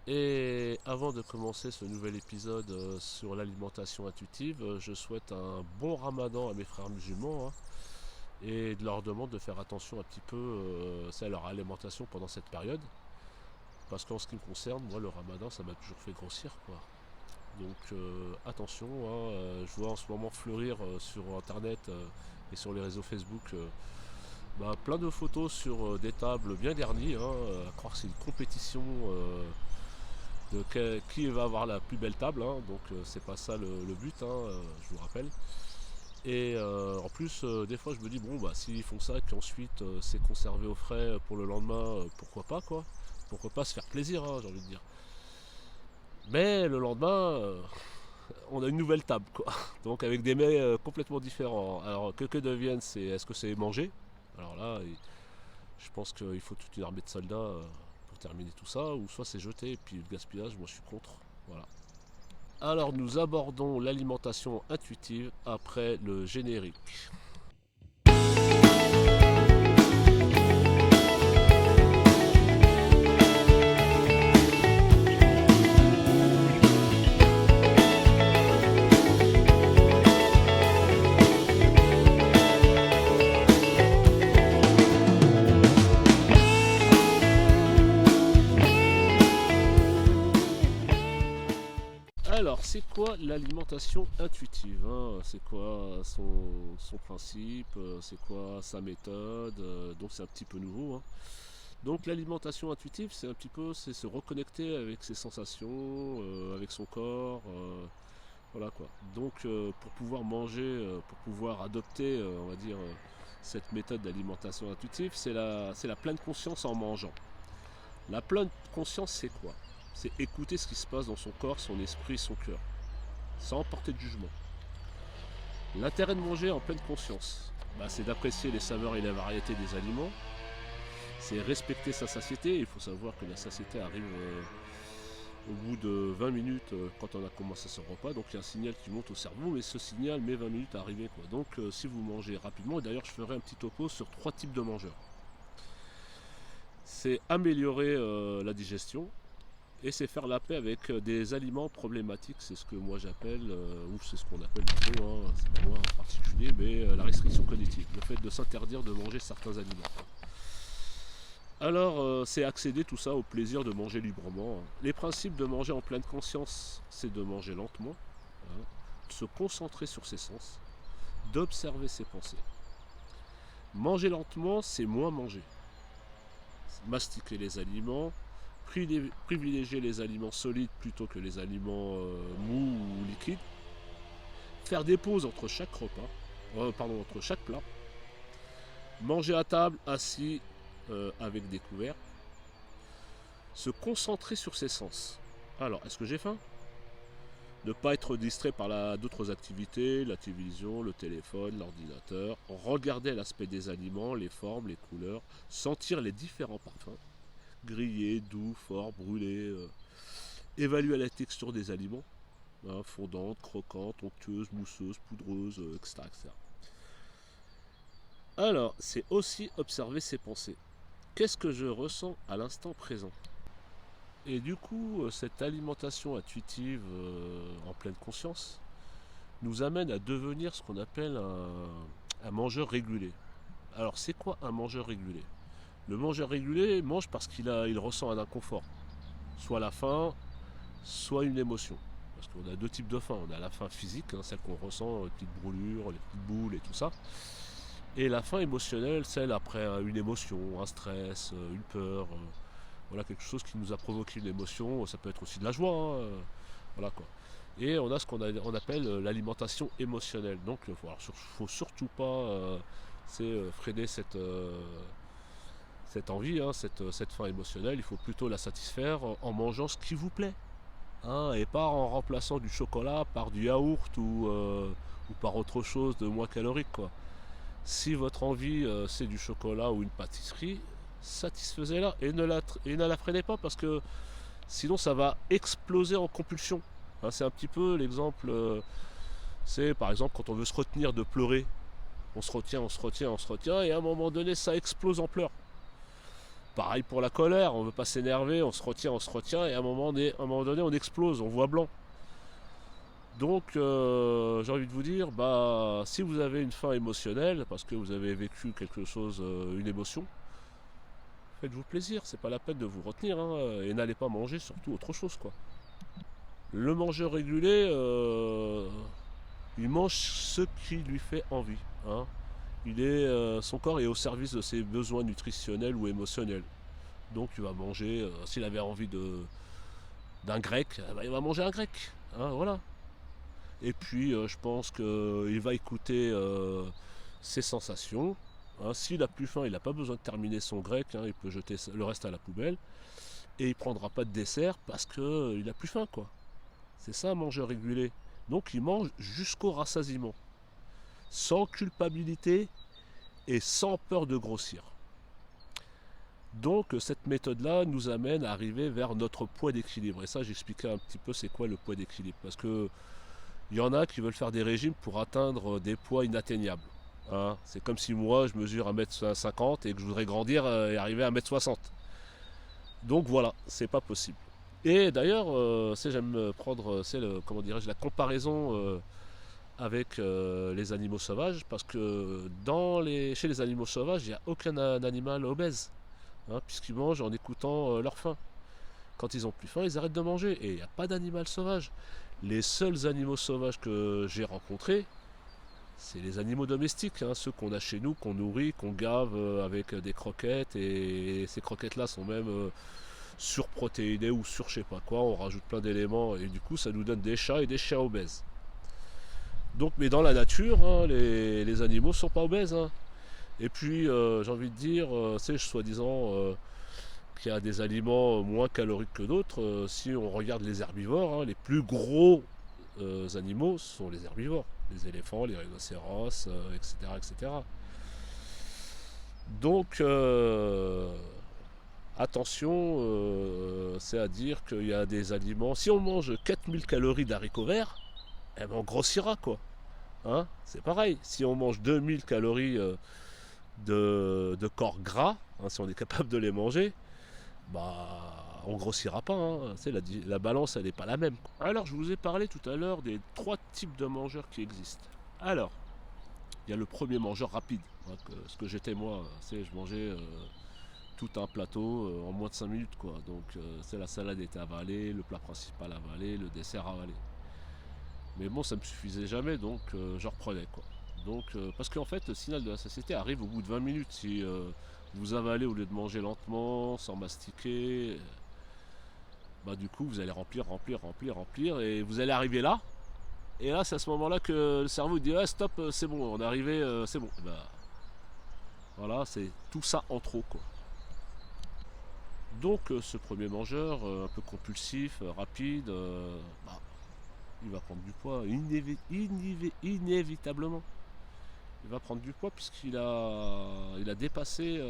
Et avant de commencer ce nouvel épisode sur l'alimentation intuitive, je souhaite un bon ramadan à mes frères musulmans, hein, et de leur demande de faire attention un petit peu à leur alimentation pendant cette période. Parce qu'en ce qui me concerne, moi le ramadan ça m'a toujours fait grossir, quoi. Donc attention, hein, je vois en ce moment fleurir sur internet et sur les réseaux Facebook plein de photos sur des tables bien garnies, hein, à croire que c'est une compétition de qui va avoir la plus belle table, hein, donc c'est pas ça le but, hein, je vous rappelle. Et en plus, des fois je me dis, bon bah s'ils font ça et qu'ensuite c'est conservé au frais pour le lendemain, pourquoi pas quoi. Pourquoi pas se faire plaisir, hein, j'ai envie de dire. Mais le lendemain, on a une nouvelle table, quoi. Donc avec des mets complètement différents. Alors que deviennent c'est est-ce que c'est manger? Alors là, je pense qu'il faut toute une armée de soldats pour terminer tout ça, ou soit c'est jeté, et puis le gaspillage, moi je suis contre. Voilà. Alors nous abordons l'alimentation intuitive après le générique. Alors, c'est quoi l'alimentation intuitive, hein? C'est quoi son principe? C'est quoi sa méthode? Donc c'est un petit peu nouveau, hein. Donc l'alimentation intuitive, c'est un petit peu c'est se reconnecter avec ses sensations, avec son corps, voilà quoi. Donc pour pouvoir manger, pour pouvoir adopter, on va dire, cette méthode d'alimentation intuitive, c'est la pleine conscience en mangeant. La pleine conscience, c'est quoi? C'est écouter ce qui se passe dans son corps, son esprit, son cœur, sans porter de jugement. L'intérêt de manger en pleine conscience, c'est d'apprécier les saveurs et la variété des aliments, c'est respecter sa satiété. Il faut savoir que la satiété arrive au bout de 20 minutes quand on a commencé son repas. Donc il y a un signal qui monte au cerveau, mais ce signal met 20 minutes à arriver, quoi. Donc si vous mangez rapidement, et d'ailleurs je ferai un petit topo sur 3 types de mangeurs. C'est améliorer la digestion, et c'est faire la paix avec des aliments problématiques. C'est ce que moi j'appelle, ou c'est ce qu'on appelle plutôt, hein, c'est pas moi en particulier, mais la restriction cognitive, le fait de s'interdire de manger certains aliments. Alors, c'est accéder tout ça au plaisir de manger librement, hein. Les principes de manger en pleine conscience, c'est de manger lentement, hein, de se concentrer sur ses sens, d'observer ses pensées. Manger lentement, c'est moins manger. Mastiquer les aliments, privilégier les aliments solides plutôt que les aliments mous ou liquides, faire des pauses entre chaque repas, entre chaque plat, manger à table, assis, avec des couverts, se concentrer sur ses sens. Alors, est-ce que j'ai faim? Ne pas être distrait par d'autres activités, la télévision, le téléphone, l'ordinateur, regarder l'aspect des aliments, les formes, les couleurs, sentir les différents parfums, grillés, doux, forts, brûlés, évaluer la texture des aliments, hein, fondante, croquante, onctueuse, mousseuse, poudreuse, etc., etc. Alors, c'est aussi observer ses pensées. Qu'est-ce que je ressens à l'instant présent? Et du coup, cette alimentation intuitive en pleine conscience nous amène à devenir ce qu'on appelle un mangeur régulé. Alors, c'est quoi un mangeur régulé? Le mangeur régulé mange parce il ressent un inconfort, soit la faim, soit une émotion. Parce qu'on a deux types de faim. On a la faim physique, hein, celle qu'on ressent, les petites brûlures, les petites boules et tout ça. Et la faim émotionnelle, celle après une émotion, un stress, une peur, voilà, quelque chose qui nous a provoqué une émotion. Ça peut être aussi de la joie, hein, voilà quoi. Et on a ce on appelle l'alimentation émotionnelle. Donc il faut surtout pas freiner cette envie, hein, cette faim émotionnelle. Il faut plutôt la satisfaire en mangeant ce qui vous plaît, hein, et pas en remplaçant du chocolat par du yaourt ou par autre chose de moins calorique, quoi. Si votre envie c'est du chocolat ou une pâtisserie, satisfaisez-la et ne la freinez pas, parce que sinon ça va exploser en compulsion, hein. C'est un petit peu l'exemple, c'est par exemple quand on veut se retenir de pleurer, on se retient, et à un moment donné ça explose en pleurs. Pareil pour la colère, on ne veut pas s'énerver, on se retient, et à un moment donné, on explose, on voit blanc. Donc j'ai envie de vous dire, bah, si vous avez une faim émotionnelle, parce que vous avez vécu quelque chose, une émotion, faites-vous plaisir, c'est pas la peine de vous retenir, hein, et n'allez pas manger surtout autre chose, quoi. Le mangeur régulier, il mange ce qui lui fait envie, hein. Son corps est au service de ses besoins nutritionnels ou émotionnels. Donc il va manger, s'il avait envie d'un grec, bah, il va manger un grec, hein, voilà. Et puis je pense qu'il va écouter ses sensations. Hein. S'il a plus faim, il n'a pas besoin de terminer son grec, hein, il peut jeter le reste à la poubelle. Et il ne prendra pas de dessert parce qu'il n'a plus faim, quoi. C'est ça un mangeur régulier. Donc il mange jusqu'au rassasiement. Sans culpabilité et sans peur de grossir. Donc cette méthode-là nous amène à arriver vers notre poids d'équilibre. Et ça, j'expliquais un petit peu c'est quoi le poids d'équilibre. Parce que il y en a qui veulent faire des régimes pour atteindre des poids inatteignables. Hein. C'est comme si moi je mesure 1m50 et que je voudrais grandir et arriver à 1m60. Donc voilà, c'est pas possible. Et d'ailleurs, j'aime prendre comment dirais-je, la comparaison avec les animaux sauvages, parce que chez les animaux sauvages, il n'y a aucun animal obèse, hein, puisqu'ils mangent en écoutant leur faim. Quand ils ont plus faim, ils arrêtent de manger, et il n'y a pas d'animal sauvage. Les seuls animaux sauvages que j'ai rencontrés, c'est les animaux domestiques, hein, ceux qu'on a chez nous, qu'on nourrit, qu'on gave avec des croquettes, et ces croquettes-là sont même surprotéinées ou sur je sais pas quoi, on rajoute plein d'éléments, et du coup ça nous donne des chats et des chiens obèses. Donc, mais dans la nature, hein, les animaux ne sont pas obèses. Hein. Et puis, j'ai envie de dire, c'est soi-disant qu'il y a des aliments moins caloriques que d'autres. Si on regarde les herbivores, hein, les plus gros animaux sont les herbivores. Les éléphants, les rhinocéros, etc., etc. Donc, attention, c'est à dire qu'il y a des aliments. Si on mange 4000 calories d'haricots verts, eh ben on grossira, quoi. Hein, c'est pareil. Si on mange 2000 calories de corps gras, hein, si on est capable de les manger, bah on grossira pas. Hein. La balance, elle n'est pas la même. Alors, je vous ai parlé tout à l'heure des 3 types de mangeurs qui existent. Alors, il y a le premier mangeur rapide. Hein, ce que j'étais moi, je mangeais tout un plateau en moins de 5 minutes, quoi. Donc, la salade était avalée, le plat principal avalé, le dessert avalé. Mais bon, ça me suffisait jamais, donc je reprenais, quoi. Donc, parce qu'en fait, le signal de la satiété arrive au bout de 20 minutes. Si vous avalez au lieu de manger lentement, sans mastiquer, bah du coup, vous allez remplir, et vous allez arriver là. Et là, c'est à ce moment-là que le cerveau dit ah, stop, c'est bon, on est arrivé, c'est bon. Et bah, voilà, c'est tout ça en trop, quoi. Donc, ce premier mangeur, un peu compulsif, rapide, bah, il va prendre du poids inévitablement. Il va prendre du poids puisqu'il a dépassé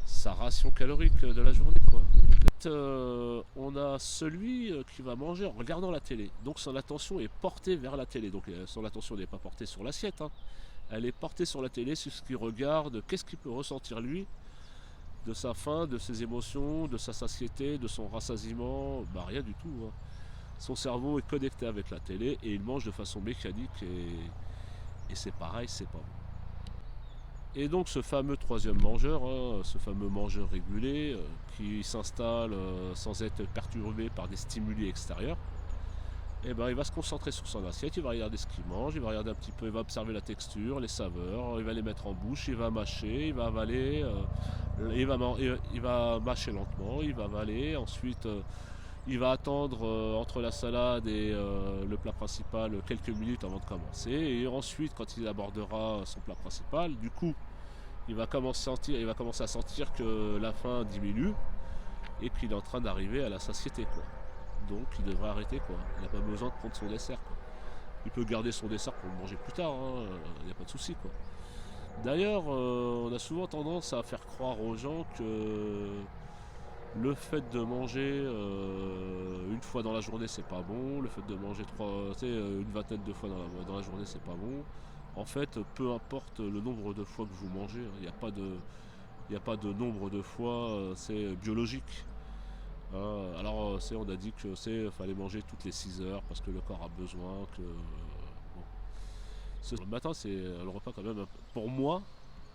sa ration calorique de la journée, quoi. On a celui qui va manger en regardant la télé. Donc son attention est portée vers la télé. Donc son attention n'est pas portée sur l'assiette. Hein. Elle est portée sur la télé, sur ce qu'il regarde, qu'est-ce qu'il peut ressentir lui de sa faim, de ses émotions, de sa satiété, de son rassasiement. Bah rien du tout. Hein. Son cerveau est connecté avec la télé et il mange de façon mécanique et c'est pareil, c'est pas bon. Et donc ce fameux troisième mangeur, hein, ce fameux mangeur régulé qui s'installe sans être perturbé par des stimuli extérieurs, et ben, il va se concentrer sur son assiette, il va regarder ce qu'il mange, il va regarder un petit peu, il va observer la texture, les saveurs, il va les mettre en bouche, il va mâcher, il va avaler, il va mâcher lentement, il va avaler, ensuite il va attendre entre la salade et le plat principal quelques minutes avant de commencer. Et ensuite, quand il abordera son plat principal, du coup, il va commencer à sentir que la faim diminue et qu'il est en train d'arriver à la satiété, quoi. Donc il devrait arrêter, quoi. Il n'a pas besoin de prendre son dessert, quoi. Il peut garder son dessert pour le manger plus tard, il n'y a pas de souci, quoi. D'ailleurs, on a souvent tendance à faire croire aux gens que le fait de manger une fois dans la journée, c'est pas bon. Le fait de manger une vingtaine de fois dans la journée, c'est pas bon. En fait, peu importe le nombre de fois que vous mangez, il n'y a pas de Il n'y a pas de nombre de fois, c'est biologique. Hein. Alors, on a dit que fallait manger toutes les 6 heures parce que le corps a besoin que. Bon. Le matin, c'est le repas quand même. Pour moi,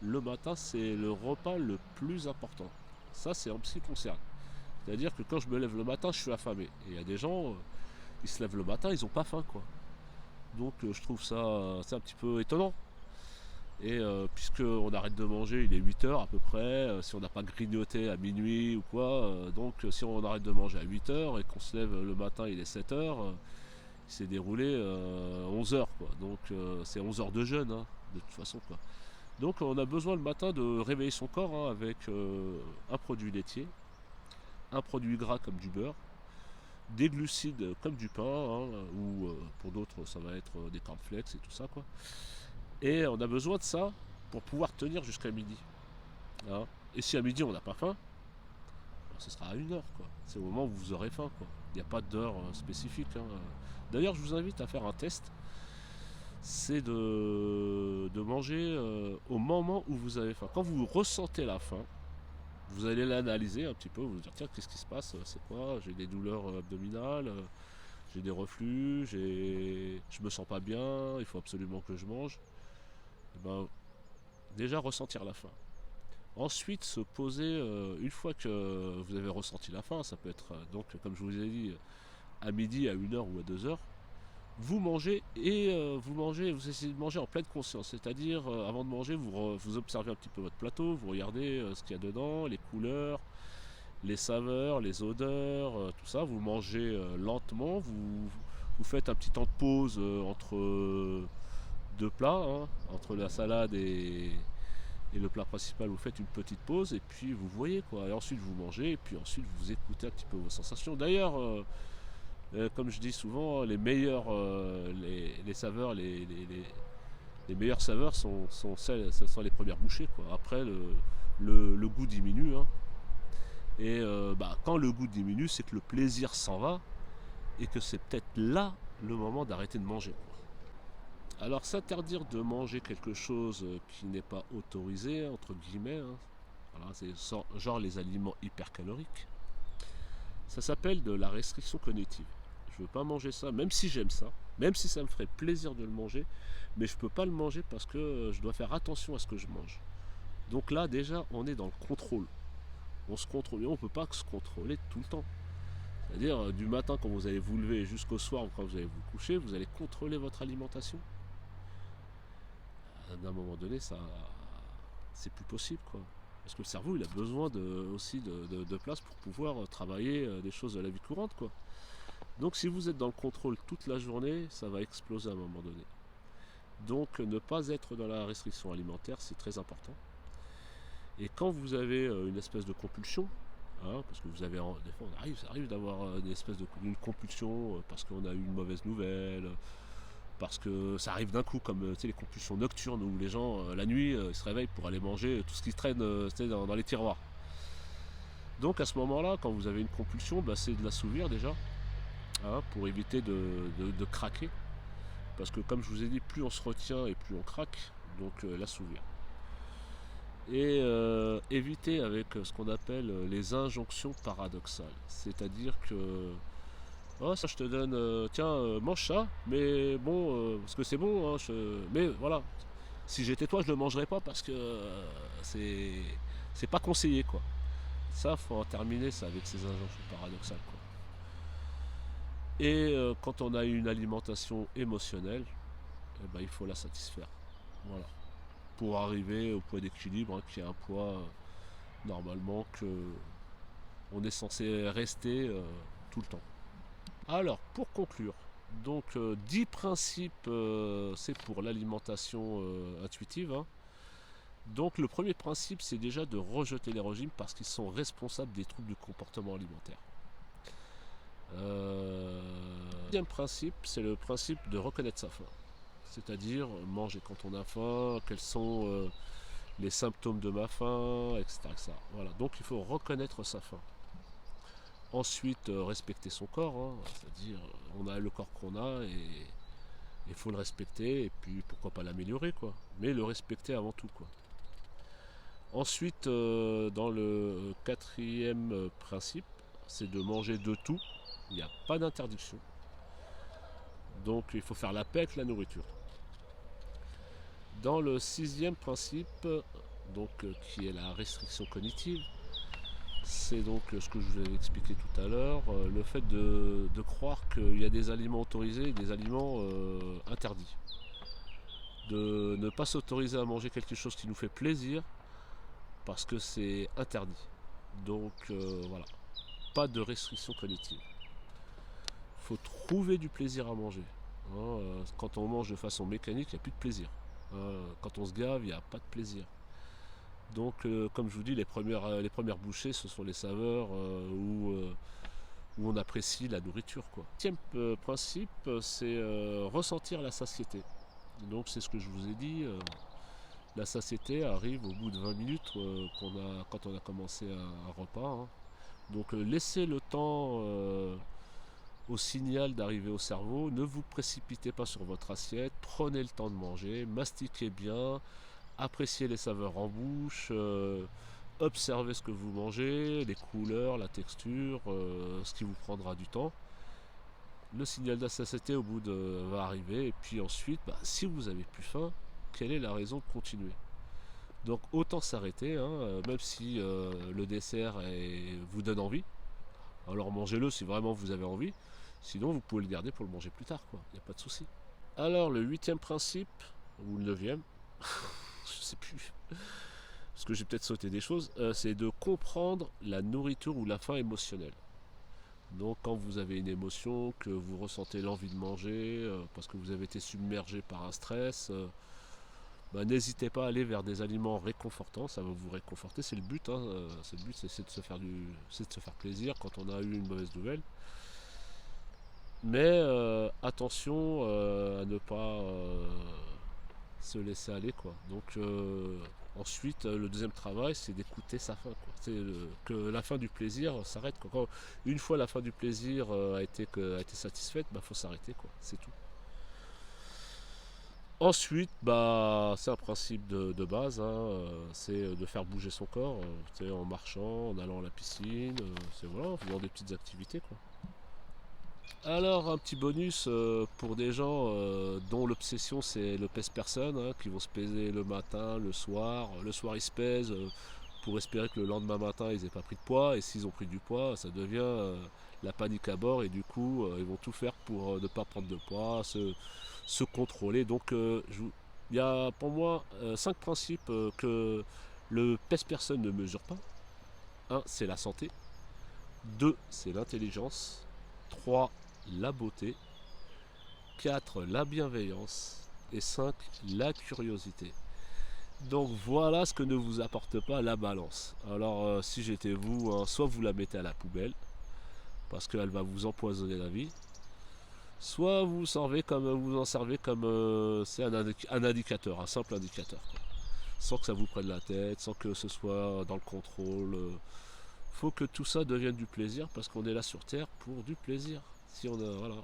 le matin, c'est le repas le plus important. Ça, c'est en ce qui concerne. C'est-à-dire que quand je me lève le matin, je suis affamé. Et il y a des gens, ils se lèvent le matin, ils n'ont pas faim, quoi. Donc, je trouve ça, c'est un petit peu étonnant. Et puisqu'on arrête de manger, il est 8 heures à peu près, si on n'a pas grignoté à minuit ou quoi, donc si on arrête de manger à 8 heures et qu'on se lève le matin, il est 7 heures, il s'est déroulé 11 heures, quoi. Donc c'est 11 heures de jeûne, hein, de toute façon, quoi. Donc on a besoin le matin de réveiller son corps, hein, avec un produit laitier, un produit gras comme du beurre, des glucides comme du pain, hein, ou pour d'autres ça va être des cornflakes et tout ça, quoi. Et on a besoin de ça pour pouvoir tenir jusqu'à midi. Hein. Et si à midi on n'a pas faim, ce sera à 1 heure, quoi. C'est au moment où vous aurez faim, quoi. Il n'y a pas d'heure spécifique. Hein. D'ailleurs, je vous invite à faire un test. C'est de manger au moment où vous avez faim. Quand vous ressentez la faim, vous allez l'analyser un petit peu, vous dire tiens, qu'est-ce qui se passe, c'est quoi, j'ai des douleurs abdominales, j'ai des reflux, je me sens pas bien, il faut absolument que je mange. Et ben, déjà ressentir la faim. Ensuite, se poser, une fois que vous avez ressenti la faim, ça peut être, donc, comme je vous ai dit, à midi, à 1 heure ou à 2 heures, vous mangez et vous essayez de manger en pleine conscience. C'est-à-dire, avant de manger, vous observez un petit peu votre plateau, vous regardez ce qu'il y a dedans, les couleurs, les saveurs, les odeurs, tout ça. Vous mangez lentement, vous faites un petit temps de pause entre deux plats, hein, entre la salade et le plat principal, vous faites une petite pause et puis vous voyez, quoi. Et ensuite vous mangez et puis ensuite vous écoutez un petit peu vos sensations. D'ailleurs, comme je dis souvent, les meilleures les saveurs, les meilleures saveurs ce sont les premières bouchées, quoi. Après le goût diminue, hein. Et quand le goût diminue, c'est que le plaisir s'en va et que c'est peut-être là le moment d'arrêter de manger, quoi. Alors s'interdire de manger quelque chose qui n'est pas autorisé, entre guillemets, hein, voilà, c'est genre les aliments hypercaloriques, ça s'appelle de la restriction cognitive. Je ne veux pas manger ça, même si j'aime ça, même si ça me ferait plaisir de le manger, mais je ne peux pas le manger parce que je dois faire attention à ce que je mange. Donc là déjà on est dans le contrôle. On se contrôle, mais on ne peut pas se contrôler tout le temps. C'est-à-dire du matin quand vous allez vous lever jusqu'au soir ou quand vous allez vous coucher, vous allez contrôler votre alimentation. D'un moment donné, ça, c'est plus possible, quoi. Parce que le cerveau, il a besoin aussi de place pour pouvoir travailler des choses de la vie courante, quoi. Donc si vous êtes dans le contrôle toute la journée, ça va exploser à un moment donné. Donc ne pas être dans la restriction alimentaire, c'est très important. Et quand vous avez une espèce de compulsion, hein, parce que vous avez, des fois ça arrive d'avoir une espèce une compulsion parce qu'on a eu une mauvaise nouvelle, parce que ça arrive d'un coup, comme les compulsions nocturnes où les gens, la nuit, ils se réveillent pour aller manger tout ce qui traîne dans les tiroirs. Donc à ce moment-là, quand vous avez une compulsion, c'est de l'assouvir déjà, hein, pour éviter de craquer. Parce que comme je vous ai dit, plus on se retient et plus on craque, donc l'assouvir. Et éviter avec ce qu'on appelle les injonctions paradoxales. C'est-à-dire que oh, ça je te donne, tiens, mange ça, mais bon, parce que c'est bon, hein, mais voilà, si j'étais toi, je ne le mangerais pas parce que c'est pas conseillé, quoi. Ça, faut en terminer ça avec ces injonctions paradoxales, quoi. Et quand on a une alimentation émotionnelle, eh ben, il faut la satisfaire. Voilà. Pour arriver au poids d'équilibre, hein, qui est un poids normalement que on est censé rester tout le temps. Alors, pour conclure, donc 10 principes, c'est pour l'alimentation intuitive, hein. Donc le premier principe, c'est déjà de rejeter les régimes parce qu'ils sont responsables des troubles du comportement alimentaire. Deuxième principe, c'est le principe de reconnaître sa faim. C'est-à-dire manger quand on a faim, quels sont les symptômes de ma faim, etc., etc. Voilà. Donc il faut reconnaître sa faim. Ensuite, respecter son corps, hein, c'est-à-dire on a le corps qu'on a et il faut le respecter et puis pourquoi pas l'améliorer, quoi. Mais le respecter avant tout, quoi. Ensuite, dans le quatrième principe, c'est de manger de tout. Il n'y a pas d'interdiction. Donc il faut faire la paix avec la nourriture. Dans le sixième principe, donc, qui est la restriction cognitive, c'est donc ce que je vous avais expliqué tout à l'heure, le fait de croire qu'il y a des aliments autorisés et des aliments interdits. De ne pas s'autoriser à manger quelque chose qui nous fait plaisir parce que c'est interdit. Donc voilà, pas de restriction cognitive. Il faut trouver du plaisir à manger. Quand on mange de façon mécanique, il n'y a plus de plaisir. Quand on se gave, il n'y a pas de plaisir. Donc, comme je vous dis, les premières bouchées, ce sont les saveurs où on apprécie la nourriture, quoi. Le 10e principe, c'est ressentir la satiété. Donc, c'est ce que je vous ai dit. La satiété arrive au bout de 20 minutes quand on a commencé un repas. Donc, laissez le temps au signal d'arriver au cerveau. Ne vous précipitez pas sur votre assiette. Prenez le temps de manger. Mastiquez bien. Appréciez les saveurs en bouche, observez ce que vous mangez, les couleurs, la texture, ce qui vous prendra du temps. Le signal de satiété va arriver, et puis ensuite, si vous avez plus faim, quelle est la raison de continuer? Donc autant s'arrêter, même si le dessert vous donne envie. Alors mangez-le si vraiment vous avez envie, sinon vous pouvez le garder pour le manger plus tard, il n'y a pas de souci. Alors le 8e principe, ou le 9e, je sais plus, parce que j'ai peut-être sauté des choses, c'est de comprendre la nourriture ou la faim émotionnelle. Donc quand vous avez une émotion, que vous ressentez l'envie de manger, parce que vous avez été submergé par un stress, n'hésitez pas à aller vers des aliments réconfortants, ça va vous réconforter, c'est le but, c'est de se faire plaisir quand on a eu une mauvaise nouvelle. Mais attention à ne pas se laisser aller, quoi. Donc ensuite le deuxième travail, c'est d'écouter sa faim, quoi. C'est que la fin du plaisir s'arrête, quoi. Une fois la fin du plaisir a été satisfaite, faut s'arrêter, quoi. C'est tout. Ensuite, c'est un principe de base, c'est de faire bouger son corps, en marchant, en allant à la piscine, en faisant des petites activités, quoi. Alors un petit bonus pour des gens dont l'obsession c'est le pèse-personne, qui vont se peser le matin, le soir ils se pèsent pour espérer que le lendemain matin ils n'aient pas pris de poids, et s'ils ont pris du poids ça devient la panique à bord, et du coup ils vont tout faire pour ne pas prendre de poids, se contrôler. Donc il y a pour moi 5 principes que le pèse-personne ne mesure pas. 1, c'est la santé. 2, c'est l'intelligence. 3, la beauté. 4, la bienveillance. Et 5, la curiosité. Donc voilà ce que ne vous apporte pas la balance. Alors si j'étais vous, soit vous la mettez à la poubelle, parce qu'elle va vous empoisonner la vie, soit vous en servez comme c'est un indicateur, un simple indicateur, quoi. Sans que ça vous prenne la tête, sans que ce soit dans le contrôle. Faut que tout ça devienne du plaisir, parce qu'on est là sur Terre pour du plaisir. Si on a, voilà.